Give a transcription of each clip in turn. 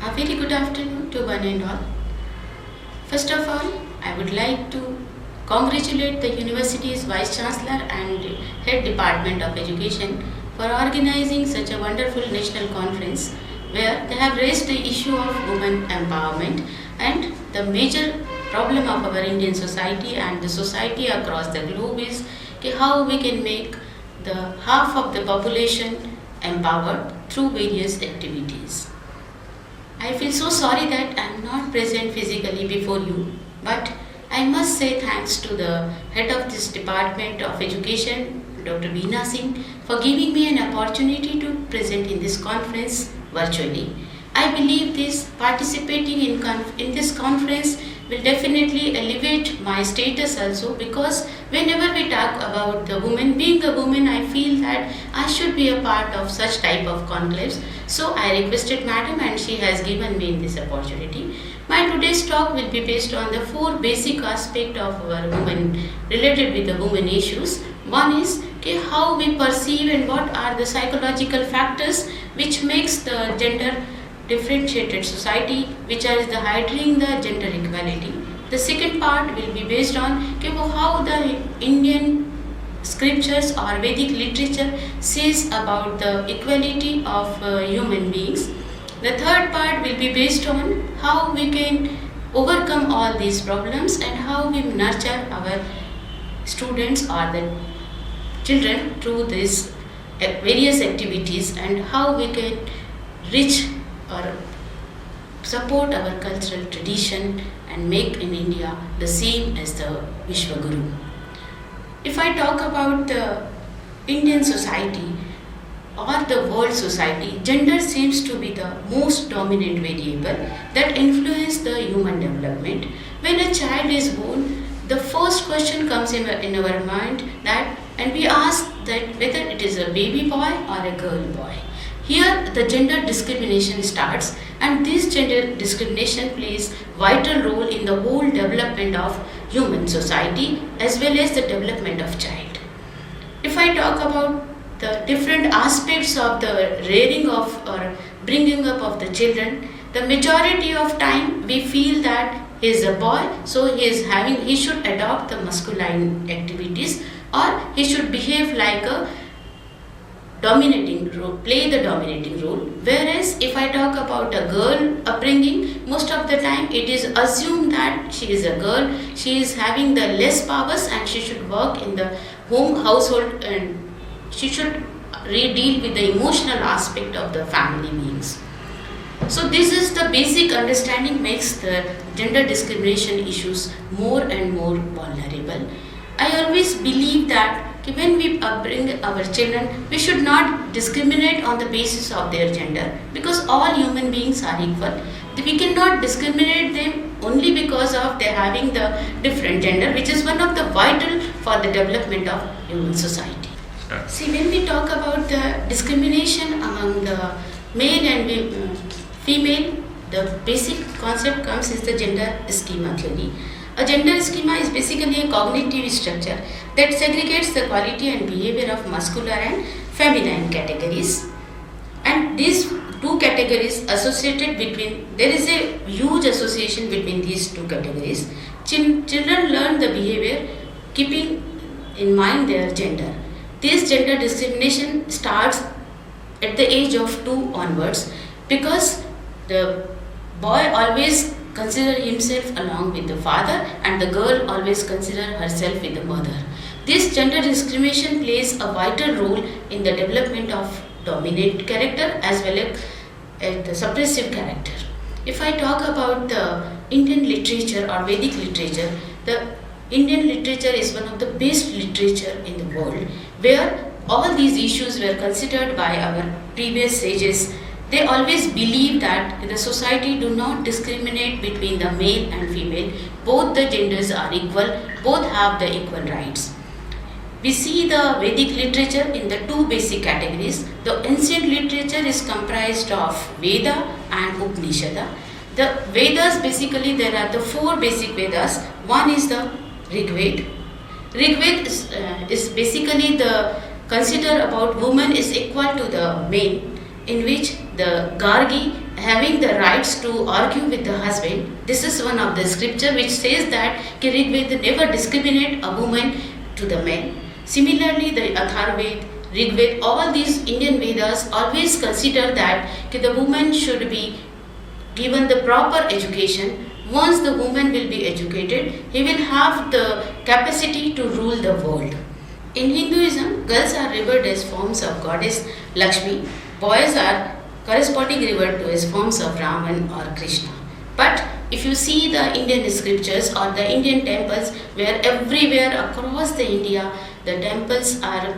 A very good afternoon to one and all. First of all, I would like to congratulate the university's Vice Chancellor and Head Department of Education for organizing such a wonderful national conference where they have raised the issue of women empowerment and the major problem of our Indian society and the society across the globe is how we can make the half of the population empowered through various activities. I feel so sorry that I am not present physically before you, but I must say thanks to the head of this Department of Education, Dr. Veena Singh, for giving me an opportunity to present in this conference virtually. I believe this participating in this conference will definitely elevate my status also, because whenever we talk about the woman, being a woman, I feel that I should be a part of such type of conclaves. So I requested Madam and she has given me this opportunity. My today's talk will be based on the four basic aspects of our women related with the women issues. One is how we perceive and what are the psychological factors which makes the gender differentiated society, which is the hindering the gender equality. The second part will be based on how the Indian scriptures or Vedic literature says about the equality of human beings. The third part will be based on how we can overcome all these problems and how we nurture our students or the children through these various activities, and how we can reach or support our cultural tradition and make in India the same as the Vishwaguru. If I talk about the Indian society or the world society, gender seems to be the most dominant variable that influence the human development. When a child is born, the first question comes in our mind and we ask that whether it is a baby boy or a girl boy. Here the gender discrimination starts, and this gender discrimination plays vital role in the whole development of human society as well as the development of child. If I talk about the different aspects of the rearing of or bringing up of the children, the majority of time we feel that he is a boy, so he should adopt the masculine activities, or he should behave like a dominating role, play the dominating role. Whereas if I talk about a girl upbringing, most of the time it is assumed that she is a girl, she is having the less powers and she should work in the household, and she should deal with the emotional aspect of the family beings. So this is the basic understanding makes the gender discrimination issues more and more vulnerable. I always believe that when we bring our children, we should not discriminate on the basis of their gender, because all human beings are equal. We cannot discriminate them only because of their having the different gender, which is one of the vital for the development of human society. See, when we talk about the discrimination among the male and female, the basic concept comes is the gender schema theory. A gender schema is basically a cognitive structure that segregates the quality and behavior of muscular and feminine categories. And these two categories associated there is a huge association between these two categories. Children learn the behavior keeping in mind their gender. This gender discrimination starts at the age of 2 onwards, because the boy always consider himself along with the father and the girl always consider herself with the mother. This gender discrimination plays a vital role in the development of dominant character as well as the suppressive character. If I talk about the Indian literature or Vedic literature, the Indian literature is one of the best literature in the world, where all these issues were considered by our previous sages. They always believe that the society do not discriminate between the male and female. Both the genders are equal, both have the equal rights. We see the Vedic literature in the two basic categories. The ancient literature is comprised of Veda and Upanishad. The Vedas, basically there are the 4 basic Vedas. One is the Rig Veda. Rig Veda is basically the consider about woman is equal to the male, in which the Gargi having the rights to argue with the husband. This is one of the scripture which says that Rig Veda never discriminate a woman to the men. Similarly, the Atharvaveda, Rig Veda, all these Indian Vedas always consider that the woman should be given the proper education. Once the woman will be educated, he will have the capacity to rule the world. In Hinduism, girls are revered as forms of goddess Lakshmi, boys are corresponding revered to as forms of Raman or Krishna. But if you see the Indian scriptures or the Indian temples, where everywhere across the India, the temples are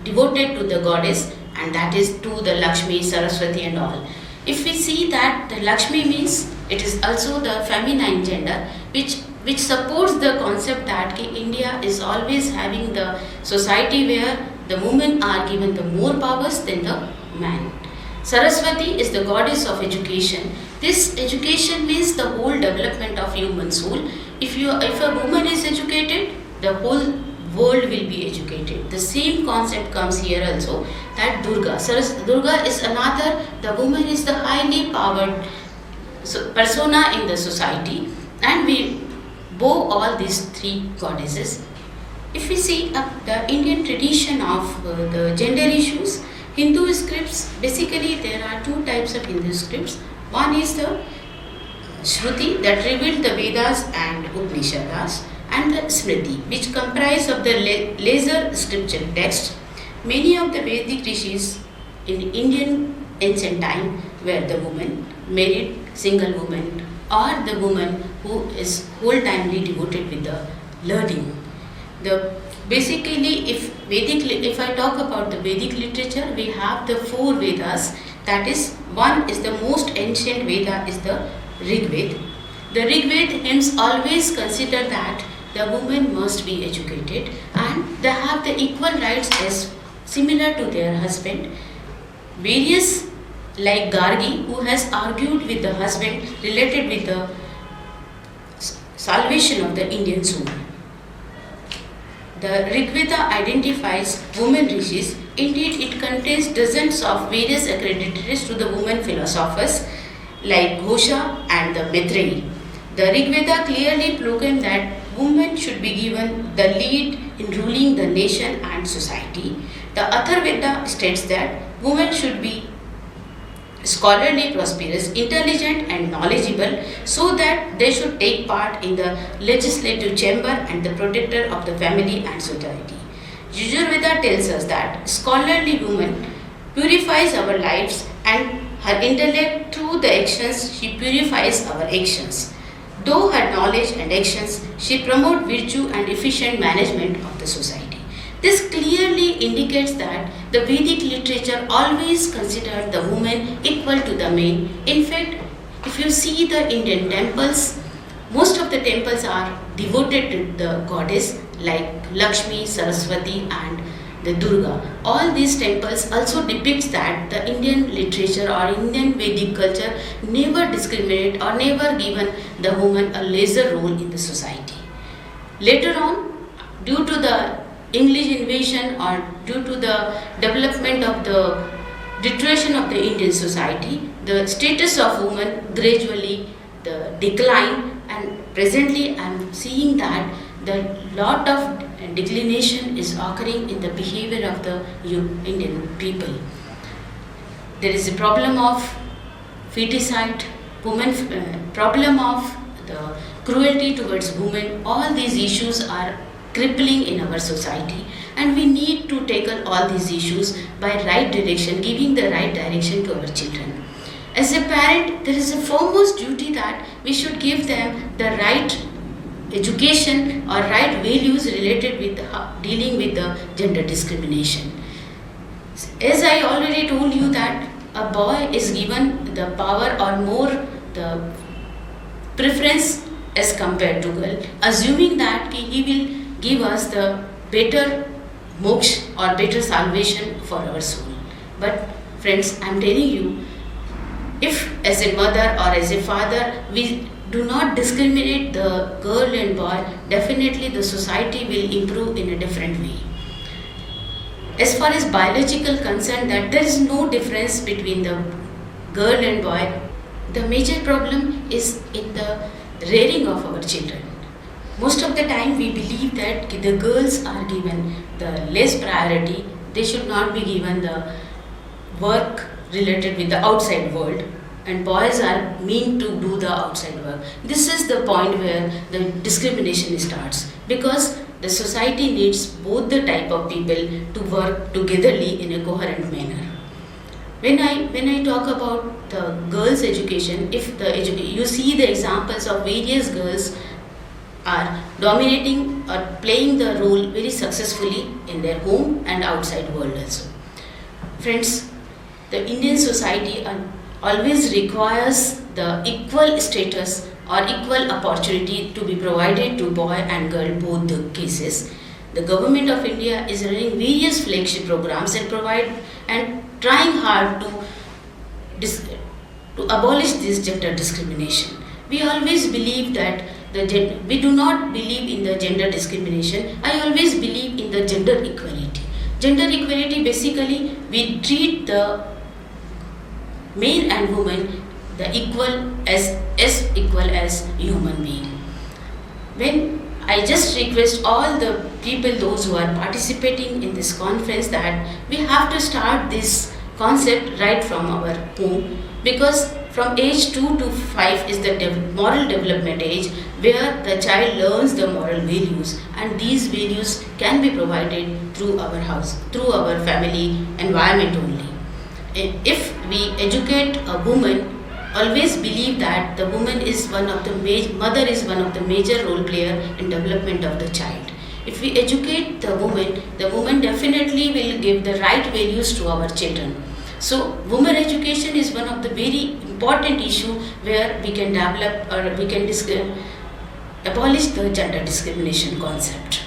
devoted to the goddess, and that is to the Lakshmi, Saraswati and all. If we see that the Lakshmi means, it is also the feminine gender, which supports the concept that India is always having the society where the women are given the more powers than the man. Saraswati is the goddess of education. This education means the whole development of human soul. If a woman is educated, the whole world will be educated. The same concept comes here also, that Durga. Durga is another, the woman is the highly powered persona in the society, and we bow all these three goddesses. If we see the Indian tradition of the gender issues, Hindu scripts, basically there are two types of Hindu scripts. One is the Shruti that revealed the Vedas and Upanishads, and the Smriti which comprise of the laser scripture text. Many of the Vedic rishis in Indian ancient time were the woman, married single woman, or the woman who is whole timely devoted with the learning. Basically, if I talk about the Vedic literature, we have the four Vedas. That is, one is the most ancient Veda is the Rig Veda. The Rig Veda hymns always consider that the woman must be educated and they have the equal rights as similar to their husband. Various like Gargi, who has argued with the husband related with the salvation of the Indian soul. The Rig Veda identifies women rishis. Indeed, it contains dozens of various accreditations to the women philosophers like Ghosha and the Maitreyi. The Rig Veda clearly proclaims that women should be given the lead in ruling the nation and society. The Atharvaveda states that women should be scholarly, prosperous, intelligent and knowledgeable, so that they should take part in the legislative chamber and the protector of the family and society. Yajurveda tells us that scholarly woman purifies our lives, and her intellect through the actions she purifies our actions. Though her knowledge and actions, she promotes virtue and efficient management of the society. This clearly indicates that the Vedic literature always considered the woman equal to the man. In fact, if you see the Indian temples, most of the temples are devoted to the goddess like Lakshmi, Saraswati and the Durga. All these temples also depicts that the Indian literature or Indian Vedic culture never discriminate or never given the woman a lesser role in the society. Later on, due to the English invasion or due to the development of the deterioration of the Indian society, the status of women gradually decline, and presently I am seeing that the lot of declination is occurring in the behavior of the Indian people. There is a problem of feticide, problem of the cruelty towards women. All these issues are crippling in our society, and we need to tackle all these issues by right direction, giving the right direction to our children. As a parent, there is a foremost duty that we should give them the right education or right values related with dealing with the gender discrimination. As I already told you that a boy is given the power or more the preference as compared to girl, assuming that he will give us the better moksha or better salvation for our soul. But friends, I am telling you, if as a mother or as a father we do not discriminate the girl and boy, definitely the society will improve in a different way. As far as biological concern, that there is no difference between the girl and boy, the major problem is in the rearing of our children. Most of the time we believe that the girls are given the less priority, they should not be given the work related with the outside world, and boys are meant to do the outside work. This is the point where the discrimination starts, because the society needs both the type of people to work togetherly in a coherent manner. When I talk about the girls' education, if you see the examples of various girls are dominating or playing the role very successfully in their home and outside world also. Friends, the Indian society always requires the equal status or equal opportunity to be provided to boy and girl, both the cases. The government of India is running various flagship programs and trying hard to abolish this gender discrimination. We always believe that we do not believe in the gender discrimination. I always believe in the gender equality. Gender equality, basically we treat the male and woman the equal as equal as human being. When I just request all the people, those who are participating in this conference, that we have to start this concept right from our home, because from age 2 to 5 is the moral development age, where the child learns the moral values, and these values can be provided through our house, through our family environment only. If we educate a woman, always believe that the woman is mother is one of the major role player in development of the child. If we educate the woman definitely will give the right values to our children. So women education is one of the very important issue where we can develop or we can abolish the gender discrimination concept.